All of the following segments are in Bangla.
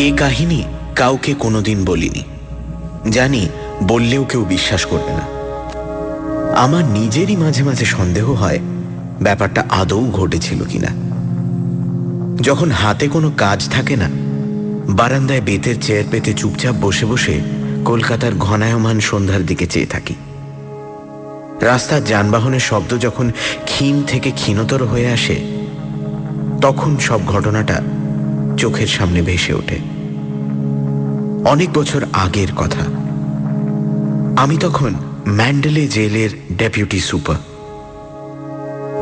এ কাহিনী কাউকে কোনোদিন বলিনি, জানি বললেও কেউ বিশ্বাস করবে না। আমার নিজেরই মাঝে মাঝে সন্দেহ হয় ব্যাপারটা আদৌ ঘটেছিল কিনা। যখন হাতে কোনো কাজ থাকে না, বারান্দায় বেতের চেয়ার পেতে চুপচাপ বসে বসে কলকাতার ঘনায়মান সন্ধ্যার দিকে চেয়ে থাকি। রাস্তার যানবাহনের শব্দ যখন ক্ষীণ থেকে ক্ষীণতর হয়ে আসে, তখন সব ঘটনাটা চোখের সামনে ভেসে ওঠে। অনেক বছর আগের কথা। আমি তখন ম্যান্ডেলে জেলের ডেপুটি সুপার।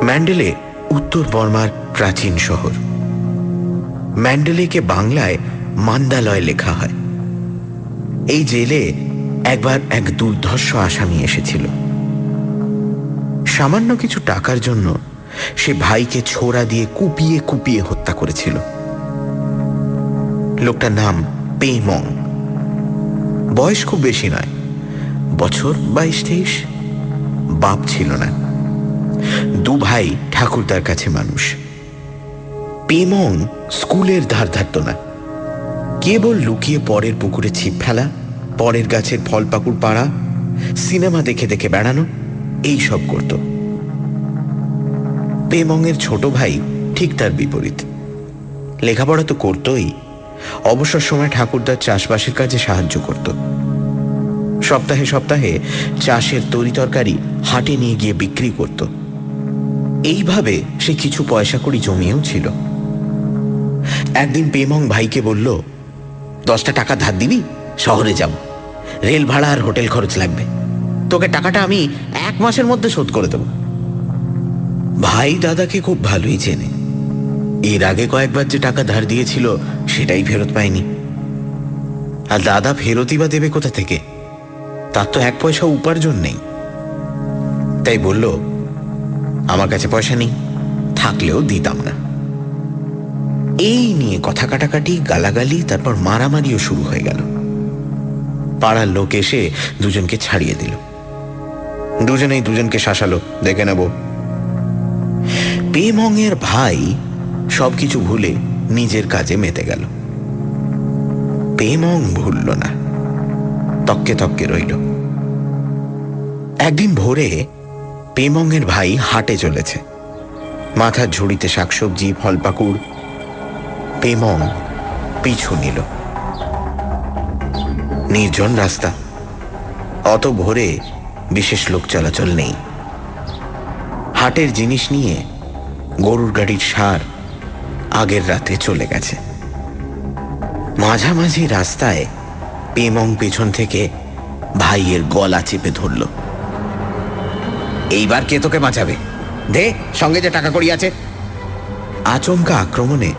ম্যান্ডেলে উত্তর বর্মার প্রাচীন শহর। ম্যান্ডেলেকে বাংলায় মান্দালয় লেখা হয়। এই জেলে একবার এক দুর্ধর্ষ আসামি এসেছিল। সামান্য কিছু টাকার জন্য সে ভাইকে ছোরা দিয়ে কুপিয়ে কুপিয়ে হত্যা করেছিল। লোকটার নাম পেমং। বয়স খুব বেশি নয়, বছর 22-23। বাপ ছিল না। দু ভাই ঠাকুরদার কাছে মানুষ। পেমং স্কুলের ধার ধারত না, কেবল লুকিয়ে পরের পুকুরে ছিপ ফেলা, পরের গাছের ফল পাকুড় পাড়া, সিনেমা দেখে দেখে বেড়ানো, এই সব করত। পেমংয়ের ছোট ভাই ঠিক তার বিপরীত। লেখাপড়া তো করতই, অবসর সময় ঠাকুরদার চাষবাসের কাজে সাহায্য করত। সপ্তাহে সপ্তাহে চাষের তরিতরকারি হাটে নিয়ে গিয়ে বিক্রি করত। এইভাবে সে কিছু পয়সা কড়ি জমিয়েও ছিল। একদিন পেমং ভাইকে বলল, 10টা টাকা ধার দিবি? শহরে যাব, রেল ভাড়া আর হোটেল খরচ লাগবে, তোকে টাকাটা আমি 1 মাসের মধ্যে শোধ করে দেব। ভাই দাদাকে খুব ভালোই চেনে। এর আগে কয়েকবার যে টাকা ধার দিয়েছিল সেটাই ফেরত পায়নি। আর দাদা ফেরতই বা দেবে কোথা থেকে? তার তো 1 পয়সা উপার্জন নেই। তাই বলল, আমার কাছে পয়সা নেই, থাকলেও দিতাম না। এই নিয়ে কথা কাটাকাটি, গালাগালি, তারপর মারামারিও শুরু হয়ে গেল। পাড়ার লোক এসে দুজনকে ছাড়িয়ে দিল। দুজনেই দুজনকে শাসালো, দেখে নেব। পেমংয়ের ভাই সবকিছু ভুলে নিজের কাজে মেতে গেল। পেমং ভুলল না, তককে তককে রইল। একদিন ভোরে পেমংয়ের ভাই হাটে চলেছে, মাথার ঝুড়িতে শাকসবজি, ফল পাকুড়। পেমং পিছু নিল। নির্জন রাস্তা, অত ভোরে বিশেষ লোক চলাচল নেই। হাটের জিনিস নিয়ে গরুর গাড়ির সার আগের রাতে চলে গেছে। মাঝামাঝি রাস্তায় পেমং পেছন থেকে ভাইয়ের গলা চেপে ধরল। এইবার কে তোকে বাঁচাবে? দে সঙ্গে যে টাকা কড়ি আছে। আচমকা আক্রমণে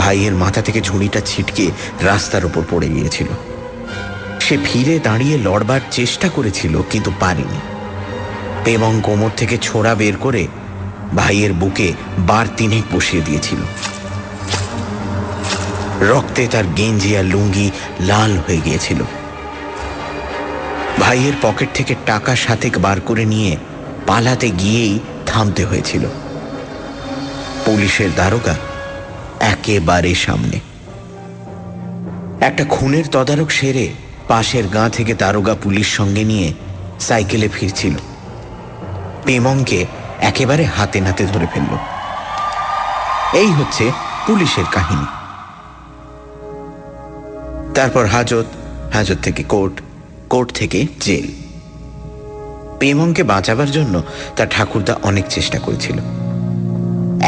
ভাইয়ের মাথা থেকে ঝুড়িটা ছিটকে রাস্তার উপর পড়ে গিয়েছিল। সে ফিরে দাঁড়িয়ে লড়বার চেষ্টা করেছিল, কিন্তু পারেনি। পেমং কোমর থেকে ছোরা বের করে ভাইয়ের বুকে বার 3 বসিয়ে দিয়েছিল। রক্তে তার গেঞ্জি আর লুঙ্গি লাল হয়ে গিয়েছিল। ভাইয়ের পকেট থেকে টাকা 7 বার করে নিয়ে পালাতে গিয়েই থামতে হয়েছিল। পুলিশের দারোগা একেবারে সামনে। একটা খুনের তদারক সেরে পাশের গাঁ থেকে দারোগা পুলিশ সঙ্গে নিয়ে সাইকেলে ফিরছিল। পেমংকে একেবারে হাতে নাতে ধরে ফেলল। এই হচ্ছে পুলিশের কাহিনী। তারপর হাজত, হাজত থেকে কোর্ট, কোর্ট থেকে জেল। পেমংকে বাঁচাবার জন্য তার ঠাকুরদা অনেক চেষ্টা করেছিল।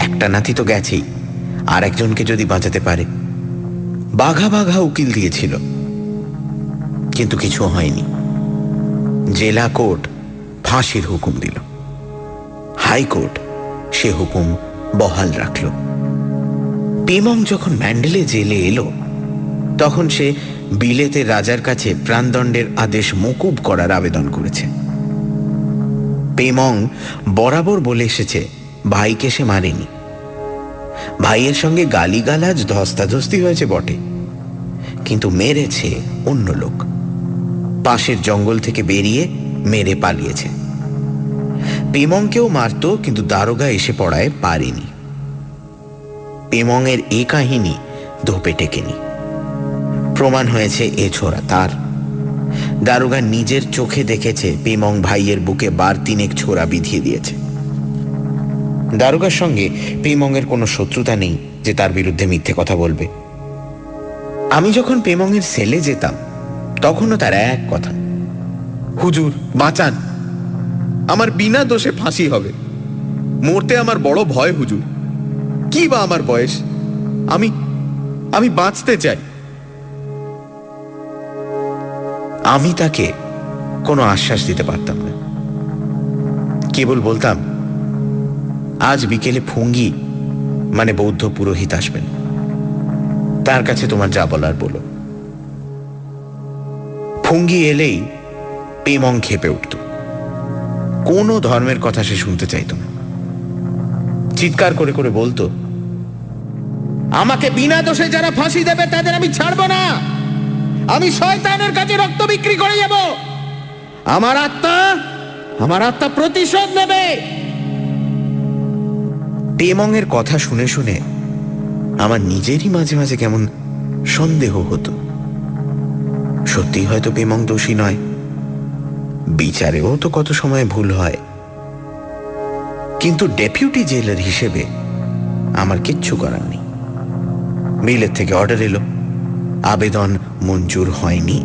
একটা নাতি তো গেছেই, আর একজনকে যদি বাঁচাতে পারে। বাঘা বাঘা উকিল দিয়েছিল, কিন্তু কিছু হয়নি। জেলা কোর্ট ফাঁসির হুকুম দিল। হাইকোর্ট সে হুকুম বহাল রাখল। পেমং যখন ম্যান্ডেলে জেলে এলো, তখন সে বিলেতের রাজার কাছে প্রাণদণ্ডের আদেশ মকুব করার আবেদন করেছে। পেমং বরাবর বলে এসেছে ভাইকে সে মারেনি। ভাইয়ের সঙ্গে গালিগালাজ, ধস্তাধস্তি হয়েছে বটে, কিন্তু মেরেছে অন্য লোক। পাশের জঙ্গল থেকে বেরিয়ে মেরে পালিয়েছে। পেমংকেও মারত, কিন্তু দারোগা এসে পড়ায় পারেনি। পেমংয়ের এ কাহিনী ধোপে টেকেনি। প্রমাণ হয়েছে এ ছোড়া তার। দারোগা নিজের চোখে দেখেছে পেমং ভাইয়ের বুকে বার তিনেক ছোড়া বিধিয়ে দিয়েছে। দারোগার সঙ্গে পেমংয়ের কোনো শত্রুতা নেই যে তার বিরুদ্ধে মিথ্যে কথা বলবে। আমি যখন পেমংয়ের সেলে যেতাম তখনও তার এক কথা, হুজুর বাঁচান, আমার বিনা দোষে ফাঁসি হবে, মরতে আমার বড় ভয় হুজুর, কি বা আমার বয়স, আমি আমি বাঁচতে চাই। আমি তাকে কোনো আশ্বাস দিতে পারতাম না, কেবল বলতাম, আজ বিকেলে ফুঙ্গি মানে বৌদ্ধ পুরোহিত আসবেন, তার কাছে তোমার যা বলার বলো। ফুঙ্গি এলেই পেমং খেপে উঠত, কোনো ধর্মের কথা সে শুনতে চাইত না। চিৎকার করে করে বলতো, আমাকে বিনা দোষে যারা ফাঁসি দেবে তাদের আমি ছাড়বো না, আমি শয়তানের কাছে রক্ত বিক্রি করে যাব, আমার আত্মা প্রতিশোধ নেবে। পেমংয়ের কথা শুনে শুনে আমার নিজেরই মাঝে মাঝে কেমন সন্দেহ হতো। সত্যি হয়তো পেমং দোষী নয়, বিচারেও তো কত সময় ভুল হয়, কিন্তু ডেপুটি জেলার হিসেবে আমার কিচ্ছু করার নেই। মিলের থেকে অর্ডার এলো, আবেদন মঞ্জুর হয়নি,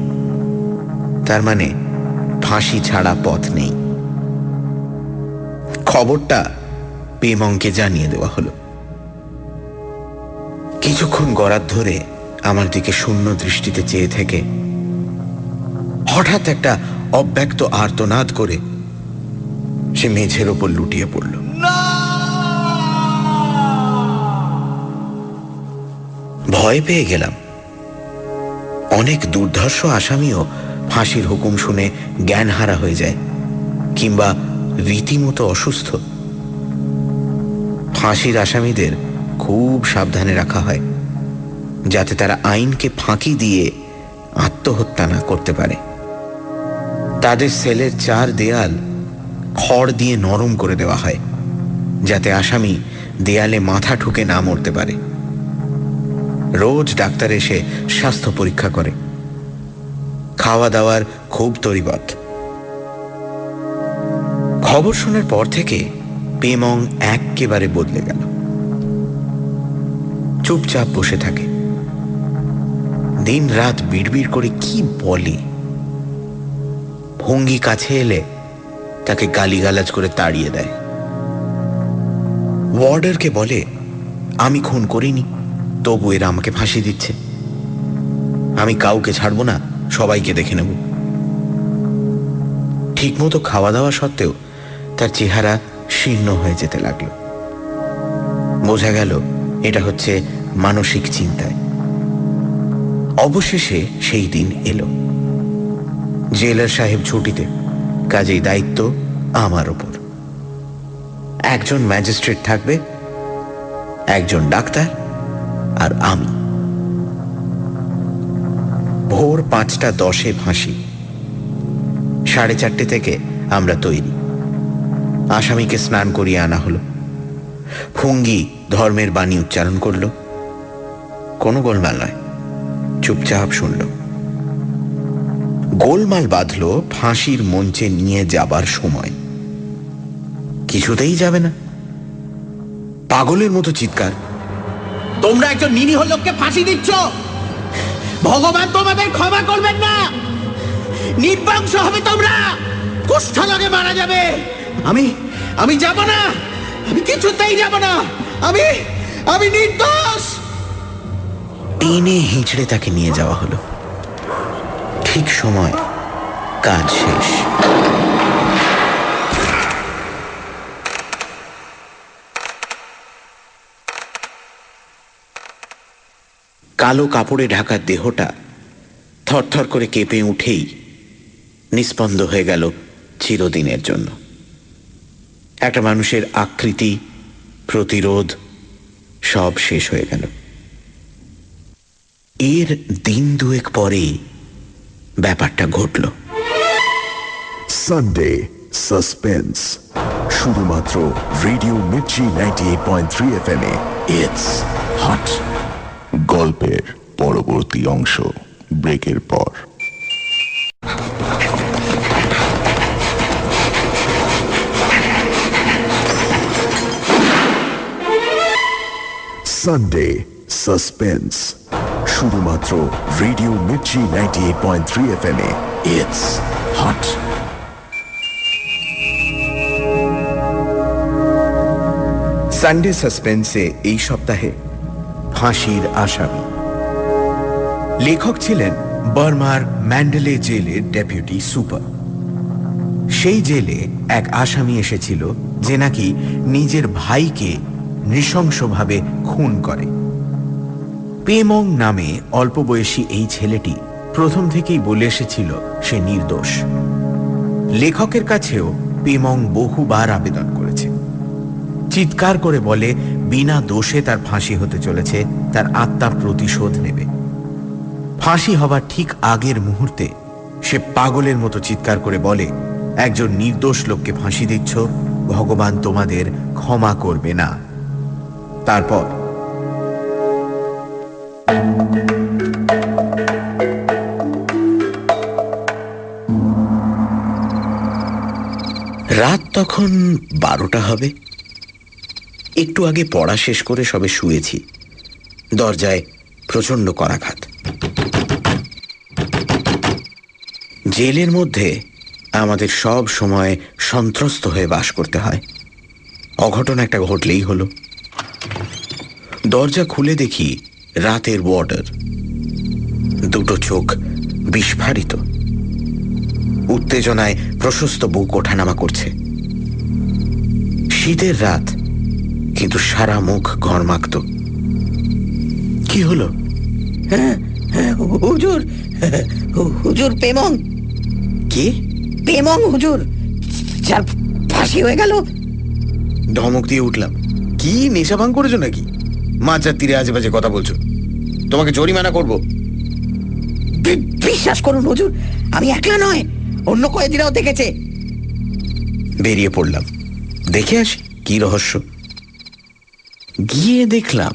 তার মানে ফাঁসি ছাড়া পথ নেই। খবরটা পেমংকে জানিয়ে দেওয়া হলো। কিছুক্ষণ গড়াত ধরে আমার দিকে শূন্য দৃষ্টিতে চেয়ে থেকে হঠাৎ একটা অব্যক্ত আর্তনাদ করে সে মেঝের ওপর লুটিয়ে পড়ল। ভয় পেয়ে গেলাম। অনেক দুর্ধর্ষ আসামিও ফাঁসির হুকুম শুনে জ্ঞানহারা হয়ে যায় কিংবা রীতিমতো অসুস্থ। ফাঁসির আসামিদের খুব সাবধানে রাখা হয় যাতে তারা আইনকে ফাঁকি দিয়ে আত্মহত্যা না করতে পারে। তাদের সেলের চার দেয়াল খড় দিয়ে নরম করে দেওয়া হয় যাতে আসামি দেয়ালে মাথা ঠুকে না মরতে পারে। রোজ ডাক্তার এসে স্বাস্থ্য পরীক্ষা করে। খাওয়া দাওয়ার খুব তরিবত। খবর শোনার পর থেকে পেমং একেবারে বদলে গেল। চুপচাপ বসে থাকে, দিন রাত বিড়বিড় করে কি বলে। ভঙ্গি কাছে এলে তাকে গালিগালাজ করে তাড়িয়ে দেয়। ওয়ার্ডারকে বলে, আমি খুন করিনি, তবু এরা আমাকে ফাঁসি দিচ্ছে, আমি কাউকে ছাড়বো না, সবাইকে দেখে নেব। ঠিকমতো খাওয়া দাওয়া সত্ত্বেও তার চেহারা শীর্ণ হয়ে যেতে লাগলো। বোঝা গেল এটা হচ্ছে মানসিক চিন্তায়। অবশেষে সেই দিন এলো। জেলার সাহেব ছুটিতে, কাজেই দায়িত্ব আমার ওপর। একজন ম্যাজিস্ট্রেট থাকবে, একজন ডাক্তার আর আমি। ভোর 5:10 ফাঁসি। 4:30 থেকে আমরা তৈরি। আসামিকে স্নান করিয়ে আনা হলো। ফুঙ্গি ধর্মের বাণী উচ্চারণ করল। কোনো গোলমাল নয়, চুপচাপ শুনল। গোলমাল বাঁধল ফাঁসির মঞ্চে নিয়ে যাবার সময়। কিছুতেই যাবে না। পাগলের মতো চিৎকার, তোমরা একজন নিরীহ লোককে ফাঁসি দিচ্ছ, ভগবান তোমাদের ক্ষমা করবেন না, নির্বংশ হবে তোমরা, কুষ্ঠরোগে মারা যাবে। আমি যাব না, আমি কিছুতেই যাব না, আমি নির্দোষ। টেনে হিঁচড়ে তাকে নিয়ে যাওয়া হলো। ঠিক সময় কাজ শেষ। কালো কাপড়ে ঢাকা দেহটা থরথর করে কেঁপে উঠেই নিস্পন্দ হয়ে গেল চিরদিনের জন্য। একটা মানুষের আকৃতি, প্রতিরোধ সব শেষ হয়ে গেল। এর দিন দুয়েক পরেই ব্যাপারটা ঘটল। সানডে সাসপেন্স, শুধুমাত্র রেডিও মির্চি 98.3 FM এ। It's hot. গল্পের পরবর্তী অংশ। ব্রেকের পর। সানডে সাসপেন্স, শুধুমাত্র রেডিও মির্চি 98.3 FM এ। It's hot. সানডে সাসপেন্সে এই সপ্তাহে ফাঁসির আসামি। লেখক ছিলেন বার্মার ম্যান্ডেলে জেলের ডেপুটি সুপার। সেই জেলে এক আসামি এসেছিল যে নাকি নিজের ভাইকে নৃশংসভাবে খুন করে। পেমং নামে অল্প বয়সী এই ছেলেটি প্রথম থেকেই বলে এসেছিল সে নির্দোষ। লেখকের কাছেও পেমং বহুবার আবেদন করেছে, চিৎকার করে বলে বিনা দোষে তার ফাঁসি হতে চলেছে, তার আত্মা প্রতিশোধ নেবে। ফাঁসি হবার ঠিক আগের মুহূর্তে সে পাগলের মতো চিৎকার করে বলে, একজন নির্দোষ লোককে ফাঁসি দিচ্ছ, ভগবান তোমাদের ক্ষমা করবে না। তারপর রাত তখন 12টা হবে। একটু আগে পড়া শেষ করে সবে শুয়েছি। দরজায় প্রচণ্ড করাঘাত। জেলের মধ্যে আমাদের সব সময় সন্ত্রস্ত হয়ে বাস করতে হয়। অঘটন একটা ঘটলেই হলো। দরজা খুলে দেখি রাতের ওয়ার্ডার। দুটো চোখ বিস্ফারিত, উত্তেজনায় প্রশস্ত বুক ওঠানামা করছে। শীতের রাত, কিন্তু সারা মুখ ঘর্মাক্ত। কি হলো? হুজুর, হুজুর পেমং। কে? পেমং হুজুর, যার ফাঁসি হয়ে গেল। ধমক দিয়ে উঠলাম। কি নেশা ভাঙ করেছো নাকি? মাঝরাত তীরে আজে বাজে কথা বলছো, তোমাকে জরিমানা করব। বিশ্বাস করুন হুজুর, আমি একলা নয়, অন্য কয়েদিরাও দেখেছে। বেরিয়ে পড়লাম, দেখে আসি কি রহস্য। গিয়ে দেখলাম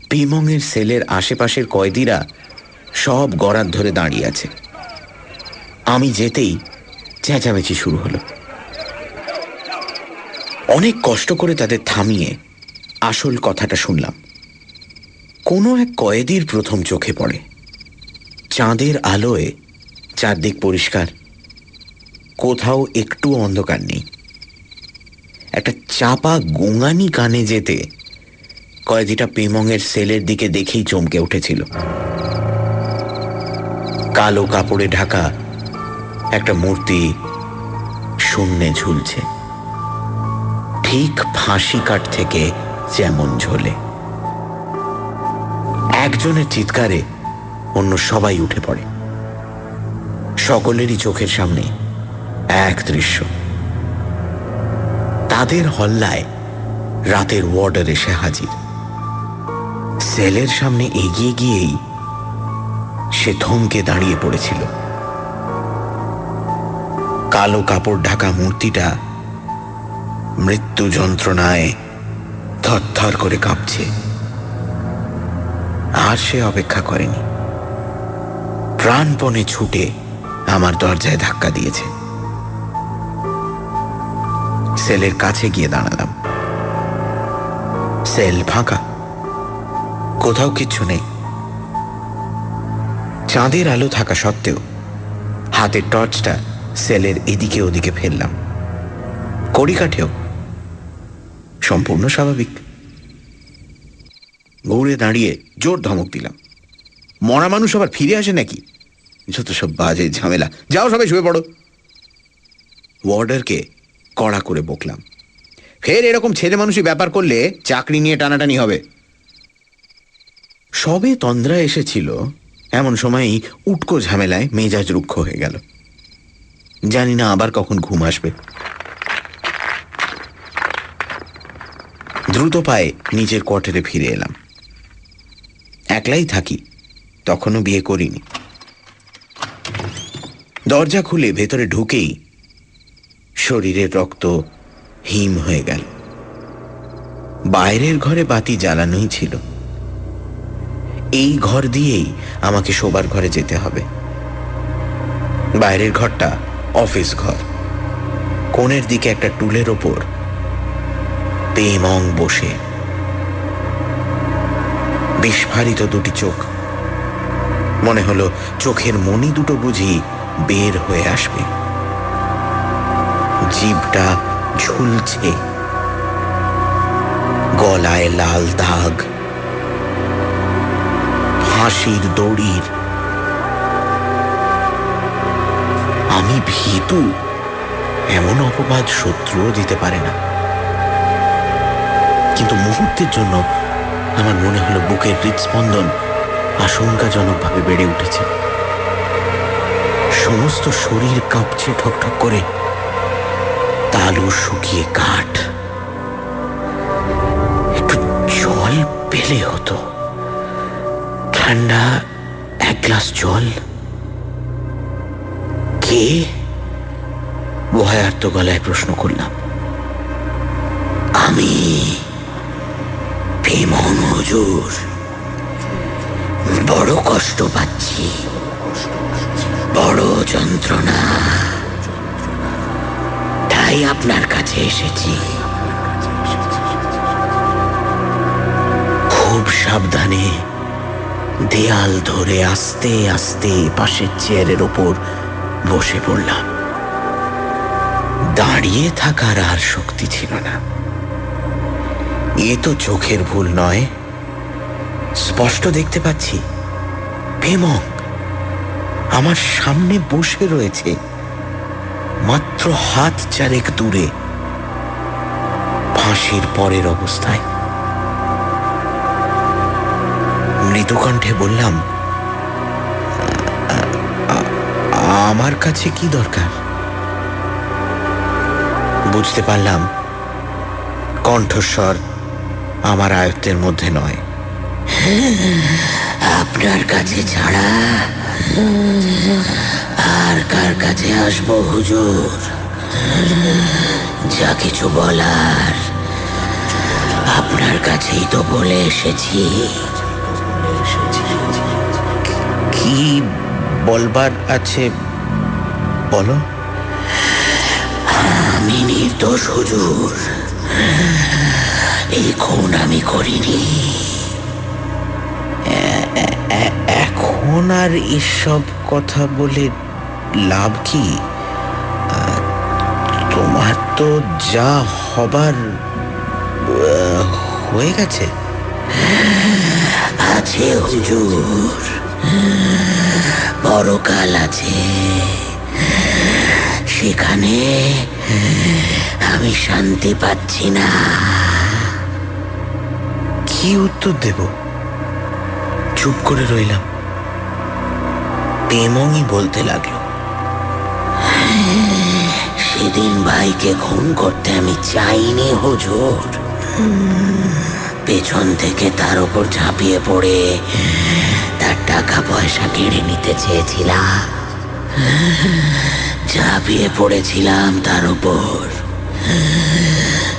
পেমংয়ের সেলের আশেপাশের কয়েদিরা সব গরাদ ধরে দাঁড়িয়ে আছে। আমি যেতেই চেঁচামেচি শুরু হলো। অনেক কষ্ট করে তাদের থামিয়ে আসল কথাটা শুনলাম। কোনো এক কয়েদির প্রথম চোখে পড়ে। চাঁদের আলোয় চারদিক পরিষ্কার, কোথাও একটু অন্ধকার নেই। একটা চাপা গোঙানি কানে যেতে কয়েদিটা পেমংয়ের সেলের দিকে দেখেই চমকে উঠেছিল। কালো কাপড়ে ঢাকা একটা মূর্তি শূন্যে ঝুলছে, ঠিক ফাঁসি কাঠ থেকে যেমন ঝোলে। একজনের চিৎকারে অন্য সবাই উঠে পড়ে। সকলেরই চোখের সামনে এক দৃশ্য। তাদের হল্লায় রাতের ওয়ার্ডার এসে হাজির। সেলের সামনে এগিয়ে গিয়েই সে থমকে দাঁড়িয়ে পড়েছিল। কালো কাপড় ঢাকা মূর্তিটা মৃত্যু যন্ত্রণায় থরথর করে কাঁপছে। আর সে অপেক্ষা করেনি, প্রাণপণে ছুটে আমার দরজায় ধাক্কা দিয়েছে। সেলের কাছে গিয়ে দাঁড়ালাম। সেল ফাঁকা, কোথাও কিচ্ছু নেই। চাঁদের আলো থাকা সত্ত্বেও হাতের টর্চটা সেলের এদিকে ওদিকে ফেললাম। কড়িকাঠেও সম্পূর্ণ স্বাভাবিক। ঘুরে দাঁড়িয়ে জোর ধমক দিলাম, মরা মানুষ আবার ফিরে আসে নাকি? যত সব বাজে ঝামেলা, যাও সবাই শুয়ে পড়ো। ওয়ার্ডারকে কড়া করে বকলাম, ফের এরকম ছেলে মানুষই ব্যাপার করলে চাকরি নিয়ে টানাটানি হবে। সবে তন্দ্রা এসেছিল, এমন সময়ই উটকো ঝামেলায় মেজাজ রুক্ষ হয়ে গেল। জানি না আবার কখন ঘুম আসবে। দ্রুত পায়ে নিজের কোয়ার্টারে ফিরে এলাম। একলাই থাকি, তখনও বিয়ে করিনি। দরজা খুলে ভেতরে ঢুকেই শরীরের রক্ত হিম হয়ে গেল। বাইরের ঘরে বাতি জ্বালানোই ছিল। এই ঘর দিয়েই আমাকে শোবার ঘরে যেতে হবে। বাইরের ঘরটা অফিস ঘর। কোণের দিকে একটা টুলের ওপর পেমং বসে, বিস্ফারিত দুটি চোখ। মনে হলো চোখের মণি দুটো বুঝি বের হয়ে আসবে। জিভটা ঝুলছে, গলায় লাল দাগ, ফাঁসির দড়ির। আমি ভীতু, এমন অপবাদ শত্রুও দিতে পারে না। কিন্তু মুহূর্তের জন্য আমার মনে হলো বুকের হৃদস্পন্দন আশঙ্কাজনকভাবে বেড়ে উঠেছে। সমস্ত শরীর কাঁপছে ঠকঠক করে, তালু শুকিয়ে কাঠ। একটু জল পেলে হতো, ঠান্ডা এক গ্লাস জল। কে? ভয়ার্ত গলায় প্রশ্ন করলাম। আমি পেমং হুজুর, বড় কষ্ট পাচ্ছি, বড় যন্ত্রণা, তাই আপনার কাছে এসেছি। খুব সাবধানে দেয়াল ধরে আস্তে আস্তে পাশের চেয়ারের ওপর বসে পড়লাম। দাঁড়িয়ে থাকার আর শক্তি ছিল না। এ তো চোখের ভুল নয়, স্পষ্ট দেখতে পাচ্ছি পেমং আমার সামনে বসে রয়েছে, মাত্র হাত চারেক দূরে, ফাঁসির পরের অবস্থায়। মৃদুকণ্ঠে বললাম, আমার কাছে কি দরকার? বুঝতে পারলাম কণ্ঠস্বর আমার আয়ত্তের মধ্যে নয়। আপনার কাছে ছাড়া আর কার কাছে আসবো হুজুর? যা কিছু বলার আপনার কাছেই তো বলে এসেছি। কি বলবার আছে বলো। আমি নির্দোষ হুজুর, এই খুন আমি করিনি। এখন আর এসব কথা বলে লাভ কি? তোমার তো যা হবার হয়ে গেছে। আছে হুজুর, পরকাল আছে, সেখানে আমি শান্তি পাচ্ছি না। কি উত্তর দেব? চুপ করে রইলাম। পেমংই বলতে লাগলো, সেদিন ভাইকে খুন করতে আমি চাইনি হুজুর। পেছন থেকে তার উপর ঝাঁপিয়ে পড়ে তার টাকা পয়সা কেড়ে নিতে চেয়েছিলাম। ঝাঁপিয়ে পড়েছিলাম তার উপর।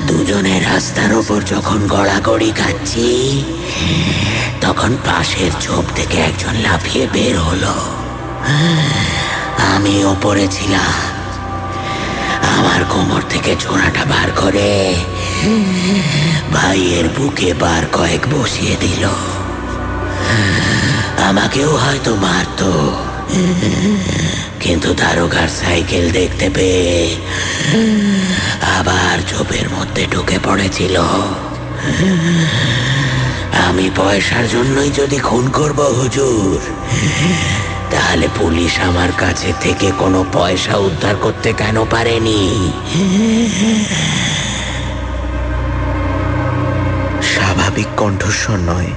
দুজনে রাস্তার ওপর যখন গড়াগড়ি খাচ্ছি, তখন পাশের ঝোপ থেকে একজন লাফিয়ে বের হলো। আমি ওপরে ছিলাম, আমার কোমর থেকে ছোড়াটা বার করে ভাইয়ের বুকে বার কয়েক বসিয়ে দিল। আমাকেও হয়তো মারতো, কিন্তু দারোগার সাইকেল দেখতে পেয়ে আবার ঝোপের মধ্যে ঢুকে পড়েছিল। আমি পয়সার জন্যই যদি খুন করব হুজুর, তাহলে পুলিশ আমার কাছে থেকে কোনো পয়সা উদ্ধার করতে কেন পারেনি? স্বাভাবিক কণ্ঠস্বর নয়,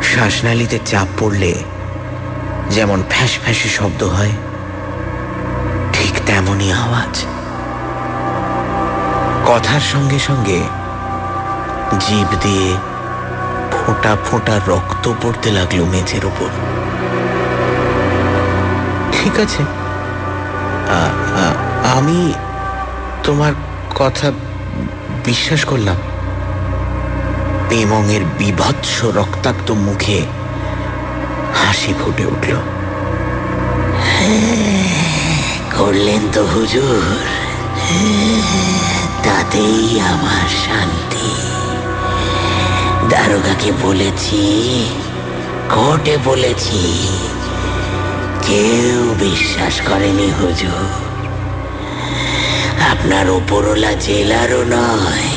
শ্বাসনালীতে চাপ পড়লে যেমন ফ্যাঁস ফ্যাঁসে শব্দ হয়, ঠিক তেমনই আওয়াজ। কথার সঙ্গে সঙ্গে জিভ দিয়ে ফোঁটা ফোঁটা রক্ত পড়তে লাগলো মেঝের উপর। ঠিক আছে, আমি তোমার কথা বিশ্বাস করলাম, পেমংয়ের বীভৎস রক্তাক্ত মুখে হাসি ফুটে উঠল। করলেন তো হুজুর, তাতেই আমার শান্তি। দারোগাকে বলেছি, কোর্টে বলেছি, কেউ বিশ্বাস করেনি হুজুর। আপনার ওপরওয়ালা জেলারও নয়,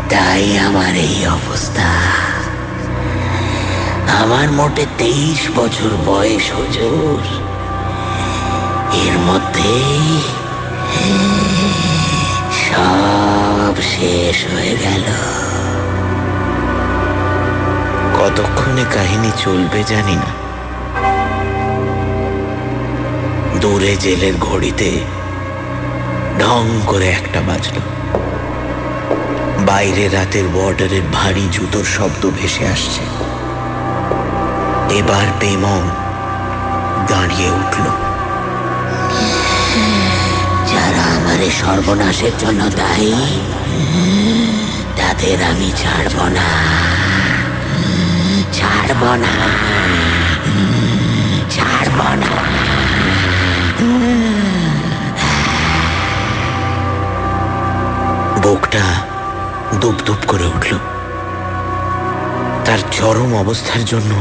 তাই আমার এই অবস্থা। আমার মোটে 23 বছর বয়স হুজুর, এর মধ্যেই সব শেষ হয়ে গেল। কতক্ষণে কাহিনী চলবে জানি না। দূরে জেলের ঘড়িতে ঢং করে একটা বাজলো। বাইরে রাতের বর্ডারের ভারী জুতোর শব্দ ভেসে আসছে। এবার পেমং দাঁড়িয়ে উঠল। যারা আমার সর্বনাশের জন্য দায়ী, তাদের আমি ছাড়ব না, ছাড়ব না, ছাড়ব না। বুকটা দুপ দুপ করে উঠল। তার চরম অবস্থার জন্য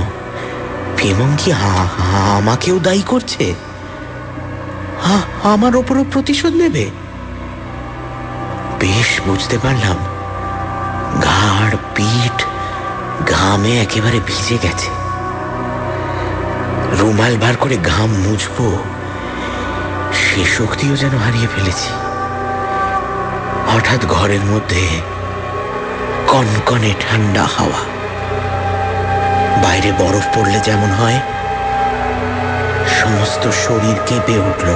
পেমং কি আমাকেও দায়ী করছে? আমার ওপরও প্রতিশোধ নেবে? বেশ বুঝতে পারলাম, ঘাড় পিঠ ঘামে একেবারে ভিজে গেছে। রুমাল বার করে ঘাম মুছবো, সে শক্তিও যেন হারিয়ে ফেলেছি। হঠাৎ ঘরের মধ্যে কনকনে ঠান্ডা হাওয়া। বাইরে বরফ পড়লে যেমন হয়, সমস্ত শরীর কেঁপে উঠল।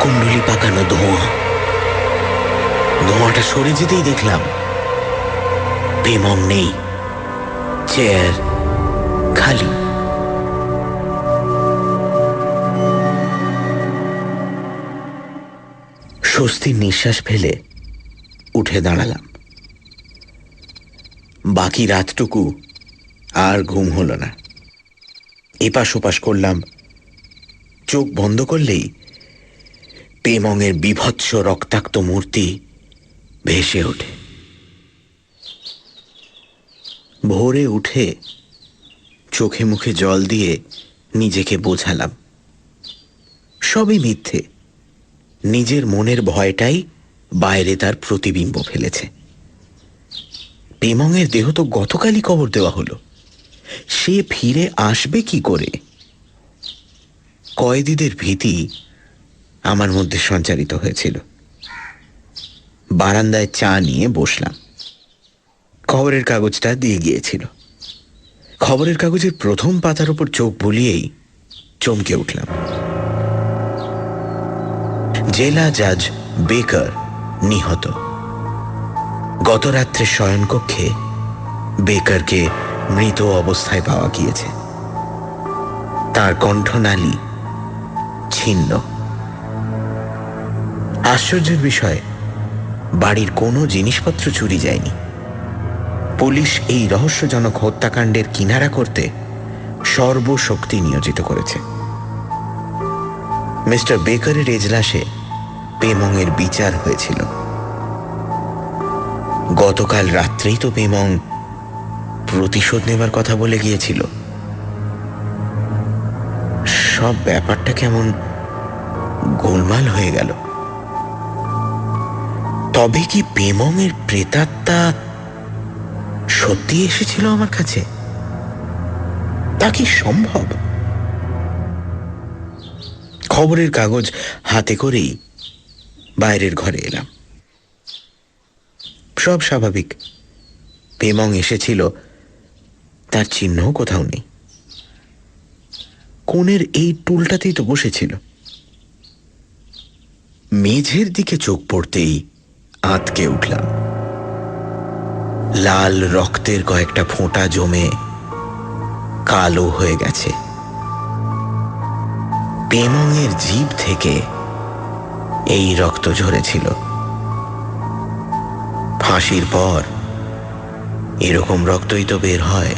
কুণ্ডলি পাকানো ধোঁয়া। ধোঁয়াটা সরে যেতেই দেখলাম পেমং নেই, চেয়ার খালি। স্বস্তির নিঃশ্বাস ফেলে উঠে দাঁড়ালাম। বাকি রাতটুকু আর ঘুম হলো না। এপাশ ওপাশ করলাম, চোখ বন্ধ করলেই পেমংয়ের বীভৎস রক্তাক্ত মূর্তি ভেসে ওঠে। ভোরে উঠে চোখে মুখে জল দিয়ে নিজেকে বোঝালাম সবই মিথ্যে। নিজের মনের ভয়টাই বাইরে তার প্রতিবিম্ব ফেলেছে। পেমংয়ের দেহ তো গতকালই কবর দেওয়া হলো, সে ফিরে আসবে কি করে? কয়েদিদের ভীতি আমার মধ্যে সঞ্চারিত হয়েছিল। বারান্দায় চা নিয়ে বসলাম। খবরের কাগজটা দিয়ে গিয়েছিল। খবরের কাগজের প্রথম পাতার উপর চোখ বুলিয়েই চমকে উঠলাম। জেলা জাজ বেকার নিহত। গত রাত্রে শয়নকক্ষে বেকারকে মৃত অবস্থায় পাওয়া গিয়েছে। তার কণ্ঠনালী ছিন্ন। আশ্চর্যের বিষয়, বাড়ির কোনো জিনিসপত্র চুরি যায়নি। পুলিশ এই রহস্যজনক হত্যাকাণ্ডের কিনারা করতে সর্বশক্তি নিয়োজিত করেছে। মিস্টার বেকারের এজলাসে পেমংয়ের বিচার হয়েছিল। গতকাল রাত্রেই তো পেমং প্রতিশোধ নেবার কথা বলে গিয়েছিল। সব ব্যাপারটা কেমন গোলমাল হয়ে গেল। তবে কি পেমংয়ের প্রেতাত্মা সত্যি এসেছিল আমার কাছে? তা কি সম্ভব? খবরের কাগজ হাতে করেই বাইরের ঘরে এলাম। সব স্বাভাবিক। পেমং এসেছিল, তার চিহ্নও কোথাও নেই। কোণের এই টুলটাতেই তো বসেছিল। মেঝের দিকে চোখ পড়তেই আঁতকে উঠলাম। লাল রক্তের কয়েকটা ফোঁটা জমে কালো হয়ে গেছে। পেমংয়ের জিভ থেকে এই রক্ত ঝরেছিল। ফাঁসির পর এরকম রক্তই তো বের হয়।